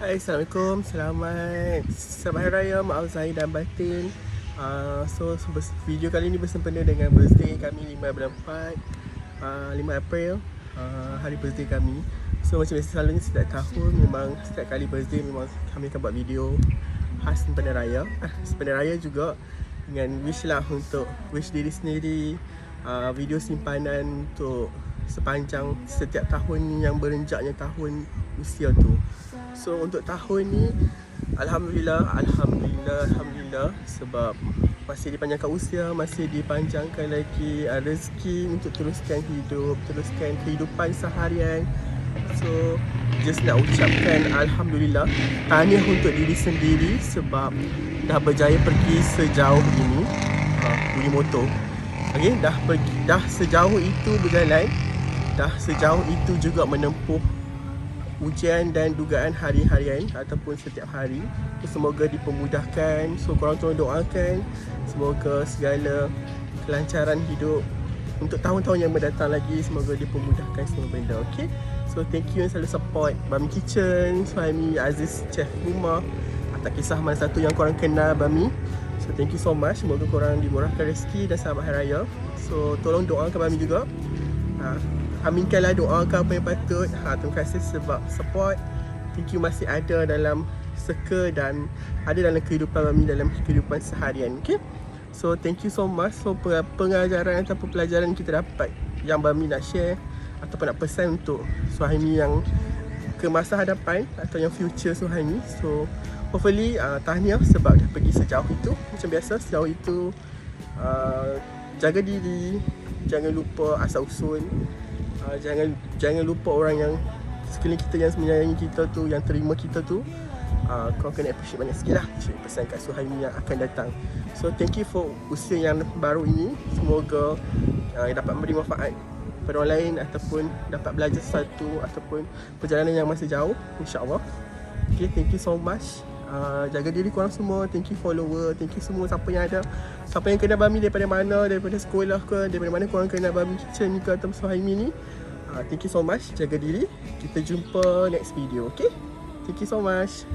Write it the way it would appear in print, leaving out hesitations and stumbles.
Hai, Assalamualaikum. Selamat Hari Raya, maaf zahir dan batin. Video kali ni bersempena dengan birthday kami 5 bulan 4, 5 April, hari birthday kami. So macam biasa selalunya setiap tahun, memang setiap kali birthday memang kami akan buat video khas sempena raya. Sempena raya juga dengan wish lah, untuk wish diri sendiri, video simpanan untuk sepanjang setiap tahun yang berenjaknya tahun usia tu. So untuk tahun ni Alhamdulillah sebab masih dipanjangkan usia, masih dipanjangkan lagi rezeki untuk teruskan hidup, teruskan kehidupan seharian. So just nak ucapkan Alhamdulillah, tahniah untuk diri sendiri sebab dah berjaya pergi sejauh ini. Bunyi motor. Okay, dah sejauh itu berjalan, dah sejauh itu juga menempuh ujian dan dugaan hari-harian ataupun setiap hari. Semoga dipermudahkan. So korang tolong doakan semoga segala kelancaran hidup untuk tahun-tahun yang mendatang lagi, semoga dipermudahkan semua benda. Okay, so thank you yang selalu support Bami Kitchen, Suhaimi, Aziz, Chef Rumah. Tak kisah mana satu yang korang kenal Bami. So thank you so much. Semoga korang dimurahkan rezeki dan selamat Hari Raya. So tolong doakan Bami juga. Aminkanlah, doakan apa yang patut. Terima kasih sebab support. Thank you masih ada dalam circle dan ada dalam kehidupan kami, dalam kehidupan seharian. Okay, so thank you so much. So pengajaran ataupun pelajaran kita dapat yang Bami nak share ataupun nak pesan untuk Suhaimi yang ke masa hadapan atau yang future Suhaimi. So hopefully tahniah sebab dah pergi sejauh itu. Macam biasa sejauh itu, jaga diri, jangan lupa asal usul. Jangan lupa orang yang sekeliling kita yang menyayangi kita tu, yang terima kita tu. Korang kena appreciate banyak sikit lah. Saya pesan kat Suhaimi yang akan datang. So thank you for usia yang baru ini. Semoga dapat memberi manfaat pada orang lain ataupun dapat belajar sesuatu ataupun perjalanan yang masih jauh, insyaAllah. Okay, thank you so much. Jaga diri korang semua. Thank you follower, thank you semua siapa yang ada, siapa yang kenal Bami daripada mana, daripada sekolah ke, daripada mana korang kenal Bami Kitchen ke atau Suhaimi ni. Thank you so much. Jaga diri. Kita jumpa next video. Okay, thank you so much.